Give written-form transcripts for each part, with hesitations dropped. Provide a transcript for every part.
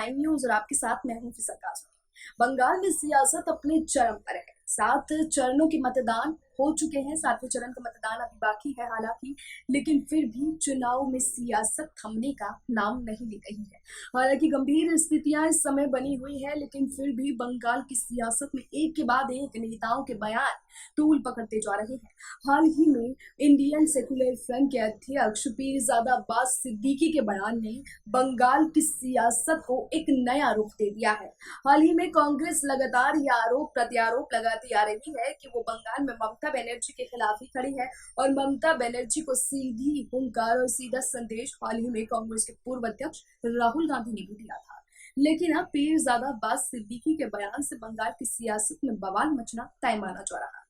9 news और आपके साथ मैं हूं फिजा कासमी। बंगाल में सियासत अपने चरम पर है। 7 चरणों के मतदान हो चुके हैं। 7वें चरण का मतदान अभी बाकी है हालांकि, लेकिन फिर भी चुनाव में सियासत थमने का नाम नहीं ले रही है। हालांकि गंभीर स्थितियां इस समय बनी हुई है, लेकिन फिर भी बंगाल की सियासत में एक के बाद एक नेताओं के बयान तूल पकड़ते जा रहे हैं। हाल ही में इंडियन सेकुलर फ्रंट के अध्यक्ष पीरजादा अब्बास सिद्दीकी के बयान ने बंगाल की सियासत को एक नया रुख दे दिया है। हाल ही में कांग्रेस लगातार ये आरोप प्रत्यारोप लगाती आ रही है कि वो बंगाल में ममता बनर्जी के खिलाफ ही खड़ी है और ममता बनर्जी को सीधी हुंकार और सीधा संदेश हाल ही में कांग्रेस के पूर्व अध्यक्ष राहुल गांधी ने भी दिया था। लेकिन अब पीरजादा अब्बास सिद्दीकी के बयान से बंगाल की सियासत में बवाल मचना तय माना जा रहा है।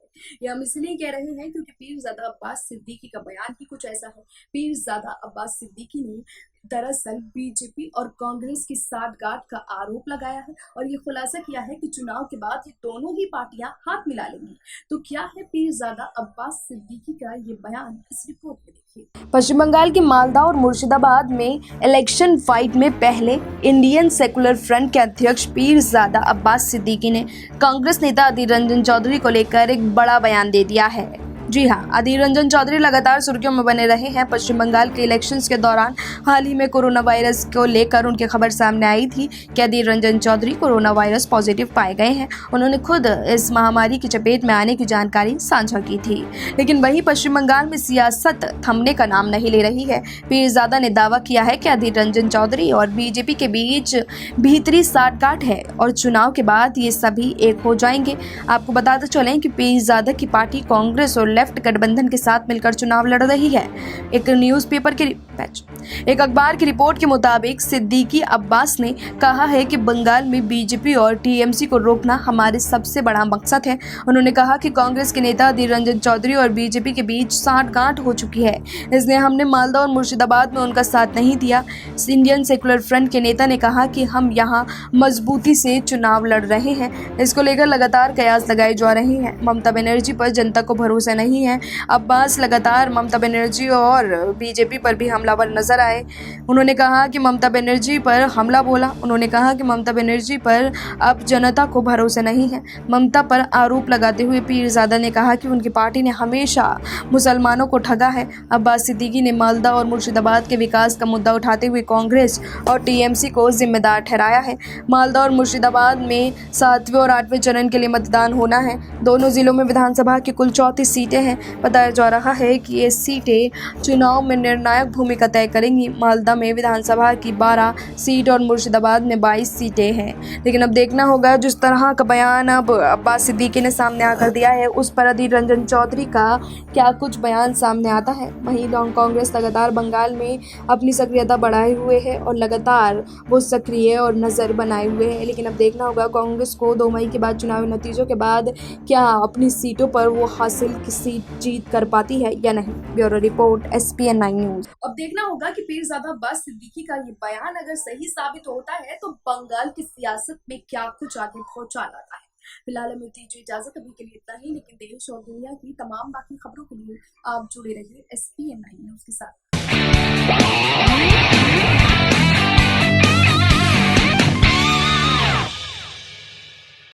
ये हम इसलिए कह रहे हैं क्योंकि पीरजादा अब्बास सिद्दीकी का बयान ही कुछ ऐसा है। पीरजादा अब्बास सिद्दीकी ने दरअसल बीजेपी और कांग्रेस की साठगांठ का आरोप लगाया है और ये खुलासा किया है कि चुनाव के बाद ये दोनों ही पार्टियां हाथ मिला लेंगी। तो क्या है पीरजादा अब्बास सिद्दीकी का ये बयान, इस रिपोर्ट में देखिए। पश्चिम बंगाल के मालदा और मुर्शिदाबाद में इलेक्शन फाइट में पहले इंडियन सेकुलर फ्रंट के अध्यक्ष पीरजादा अब्बास सिद्दीकी ने कांग्रेस नेता अधीर रंजन चौधरी को लेकर एक बड़ा बयान दे दिया है। जी हां, अधीर रंजन चौधरी लगातार सुर्खियों में बने रहे हैं। पश्चिम बंगाल के इलेक्शंस के दौरान हाल ही में कोरोना वायरस को लेकर उनकी खबर सामने आई थी कि Adhir Ranjan Chowdhury corona virus positive पाए गए हैं। उन्होंने खुद इस महामारी की चपेट में आने की जानकारी साझा की थी। लेकिन वहीं पश्चिम बंगाल में सियासत थमने का नाम नहीं ले रही है। पीरजादा ने दावा किया है कि अधीर रंजन चौधरी और बीजेपी के बीच भीतरी साठगांठ है और चुनाव के बाद ये सभी एक हो जाएंगे। आपको बताते चलें कि पीरजादा की पार्टी कांग्रेस और लेफ्ट गठबंधन के साथ मिलकर चुनाव लड़ रही है। एक अखबार की रिपोर्ट के मुताबिक सिद्दीकी अब्बास ने कहा है कि बंगाल में बीजेपी और टीएमसी को रोकना हमारे सबसे बड़ा मकसद है। उन्होंने कहा कि कांग्रेस के नेता अधीर रंजन चौधरी और बीजेपी के बीच साठगांठ हो चुकी है, इसलिए हमने मालदा और मुर्शिदाबाद में उनका साथ नहीं दिया। इंडियन सेकुलर फ्रंट के नेता ने कहा कि हम यहाँ मजबूती से चुनाव लड़ रहे हैं। इसको लेकर लगातार कयास लगाए जा रहे हैं। ममता बनर्जी पर जनता को भरोसा नहीं है। अब्बास लगातार ममता बनर्जी और बीजेपी पर भी हमलावर नजर आए। उन्होंने कहा कि ममता बनर्जी पर हमला बोला। उन्होंने कहा कि ममता बनर्जी पर अब जनता को भरोसा नहीं है। ममता पर आरोप लगाते हुए पीरजादा ने कहा कि उनकी पार्टी ने हमेशा मुसलमानों को ठगा है। अब्बास सिद्दीकी ने मालदा और मुर्शिदाबाद के विकास का मुद्दा उठाते हुए कांग्रेस और टीएमसी को जिम्मेदार ठहराया है। मालदा और मुर्शिदाबाद में 7वें और 8वें चरण के लिए मतदान होना है। दोनों जिलों में विधानसभा की कुल 34 सीटें हैं। बताया जा रहा है कि ये सीटें चुनाव में निर्णायक भूमिका तय करेंगी। मालदा में विधानसभा की 12 सीट और मुर्शिदाबाद में 22 सीटें हैं। लेकिन अब देखना होगा जिस तरह का बयान अब अब्बास सिद्दीकी ने सामने आकर दिया है, उस पर अधीर रंजन चौधरी का क्या कुछ बयान सामने आता है। वहीं कांग्रेस लगातार बंगाल में अपनी सक्रियता बढ़ाए हुए है और लगातार वो सक्रिय और नज़र बनाए हुए है। लेकिन अब देखना होगा कांग्रेस को 2 मई के बाद चुनावी नतीजों के बाद क्या अपनी सीटों पर वो हासिल सीट जीत कर पाती है या नहीं। Bureau report SPN 9 news. अब देखना होगा कि पीरजादा अब्बास सिद्दीकी का ये बयान अगर सही साबित होता है तो बंगाल की सियासत में क्या कुछ आगे पहुंचा लाता है। फिलहाल हमें दीजिए इजाजत, अभी के लिए इतना ही। लेकिन देश और दुनिया की तमाम बाकी खबरों के लिए आप जुड़े रहिए SPN 9 न्यूज के साथ।